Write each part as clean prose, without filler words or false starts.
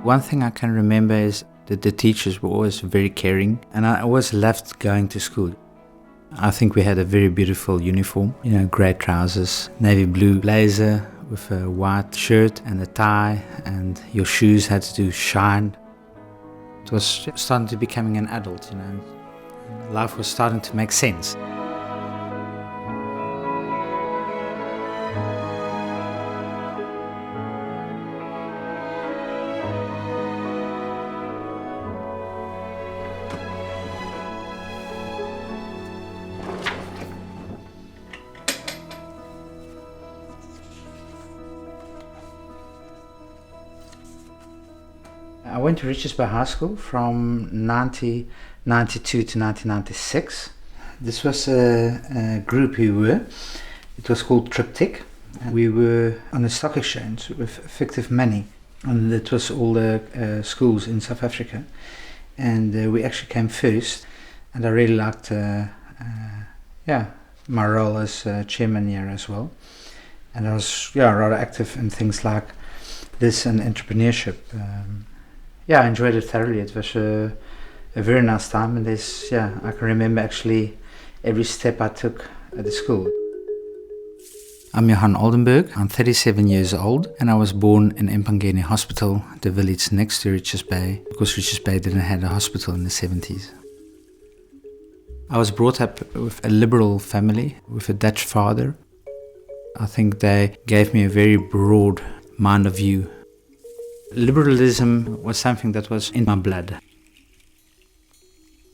One thing I can remember is that the teachers were always very caring, and I always loved going to school. I think we had a very beautiful uniform, grey trousers, navy blue blazer with a white shirt and a tie, and your shoes had to shine. It was starting to becoming an adult, Life was starting to make sense. I went to Richards Bay High School from 1992 to 1996. This was a group we were. It was called Triptych. We were on the stock exchange with fictive money. And it was all the schools in South Africa. And we actually came first. And I really liked my role as chairman here as well. And I was rather active in things like this and entrepreneurship. I enjoyed it thoroughly. It was a very nice time, and I can remember actually every step I took at the school. I'm Johan Oldenburg. I'm 37 years old, and I was born in Empangeni Hospital, the village next to Richards Bay, because Richards Bay didn't have a hospital in the 70s. I was brought up with a liberal family, with a Dutch father. I think they gave me a very broad mind of view. Liberalism was something that was in my blood.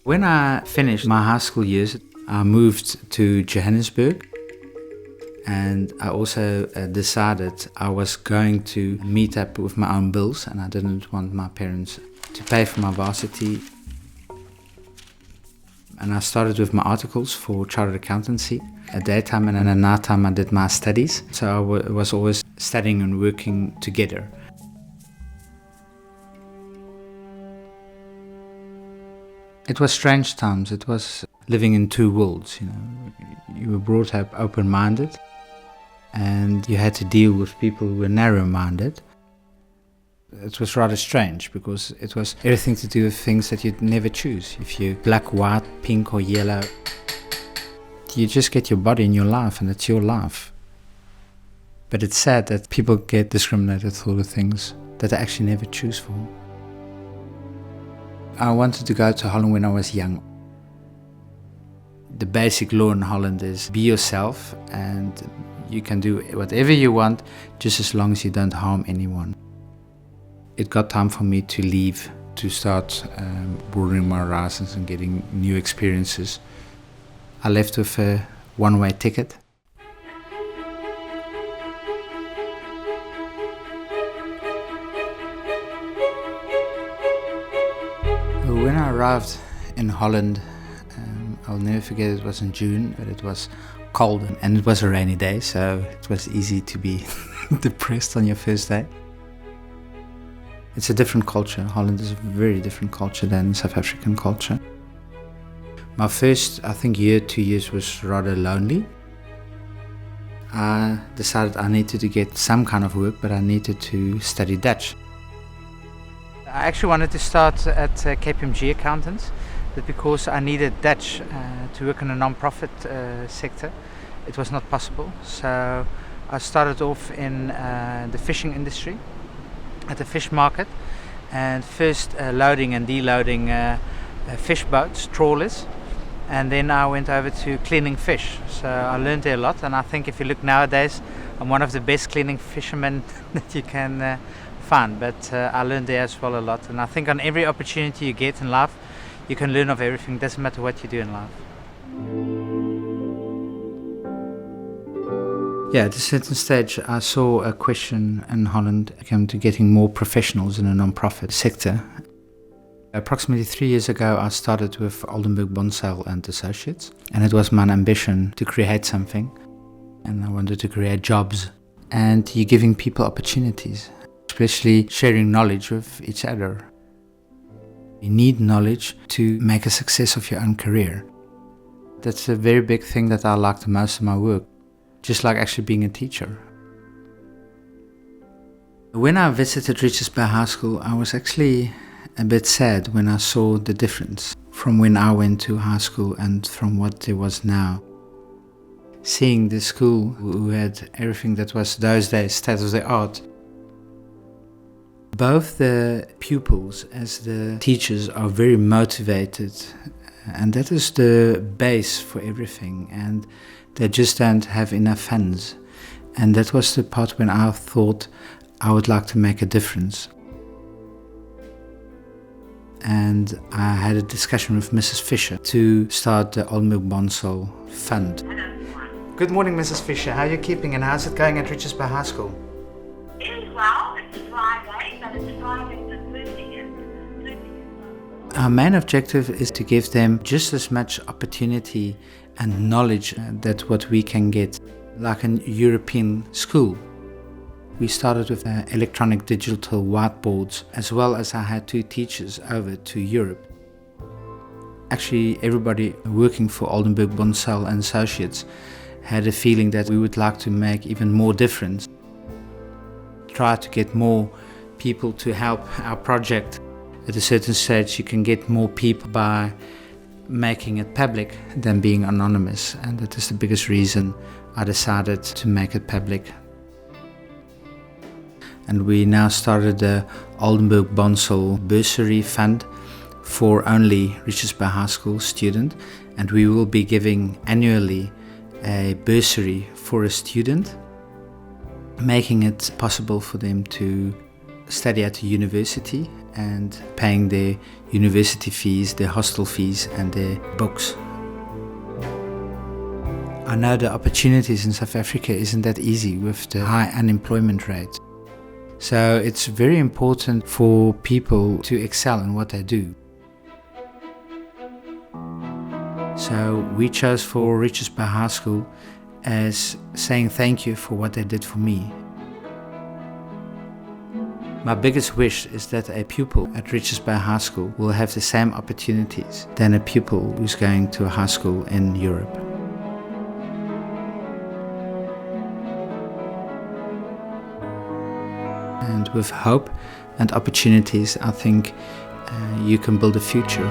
When I finished my high school years, I moved to Johannesburg, and I also decided I was going to meet up with my own bills, and I didn't want my parents to pay for my varsity. And I started with my articles for chartered accountancy. At daytime and at nighttime I did my studies, so I was always studying and working together. It was strange times. It was living in two worlds, You were brought up open-minded, and you had to deal with people who were narrow-minded. It was rather strange because it was everything to do with things that you'd never choose. If you're black, white, pink or yellow, you just get your body in your life and it's your life. But it's sad that people get discriminated for the things that they actually never choose for. I wanted to go to Holland when I was young. The basic law in Holland is be yourself, and you can do whatever you want just as long as you don't harm anyone. It got time for me to leave, to start broadening my horizons and getting new experiences. I left with a one-way ticket. When I arrived in Holland, I'll never forget, it was in June, but it was cold and it was a rainy day, so it was easy to be depressed on your first day. It's a different culture. Holland is a very different culture than South African culture. My first, I think, 2 years was rather lonely. I decided I needed to get some kind of work, but I needed to study Dutch. I actually wanted to start at KPMG Accountants, but because I needed Dutch to work in a non-profit sector, it was not possible. So I started off in the fishing industry, at the fish market, and first loading and deloading fish boats, trawlers, and then I went over to cleaning fish. So I learned there a lot, and I think if you look nowadays, I'm one of the best cleaning fishermen that you can find, but I learned there as well a lot. And I think on every opportunity you get in life, you can learn of everything. Doesn't matter what you do in life. Yeah, at a certain stage I saw a question in Holland come to getting more professionals in a non-profit sector. Approximately 3 years ago I started with Oldenburg Bonsell and Associates, and it was my ambition to create something, and I wanted to create jobs, and you're giving people opportunities, especially sharing knowledge with each other. You need knowledge to make a success of your own career. That's a very big thing that I like the most in my work, just like actually being a teacher. When I visited Richards Bay High School, I was actually a bit sad when I saw the difference from when I went to high school and from what there was now. Seeing the school who had everything that was those days state of the art. Both the pupils as the teachers are very motivated, and that is the base for everything, and they just don't have enough funds. And that was the part when I thought I would like to make a difference. And I had a discussion with Mrs. Fisher to start the Oldenburg Bonsall Fund. Good morning, Mrs. Fisher. How are you keeping and how's it going at Richards Bay High School? It is well. It's Friday, but it's Friday the 30th. Our main objective is to give them just as much opportunity and knowledge that what we can get, like a European school. We started with electronic digital whiteboards, as well as I had 2 teachers over to Europe. Actually, everybody working for Oldenburg, Bonsall and Associates had a feeling that we would like to make even more difference. Try to get more people to help our project. At a certain stage, you can get more people by making it public than being anonymous, and that is the biggest reason I decided to make it public. And we now started the Oldenburg Bonsall Bursary Fund for only Richards Bay High School students, and we will be giving annually a bursary for a student, making it possible for them to study at a university and paying their university fees, their hostel fees and their books. I know the opportunities in South Africa isn't that easy with the high unemployment rate. So it's very important for people to excel in what they do. So we chose for Richards Bay High School as saying thank you for what they did for me. My biggest wish is that a pupil at Richards Bay High School will have the same opportunities than a pupil who's going to a high school in Europe. And with hope and opportunities, I think you can build a future.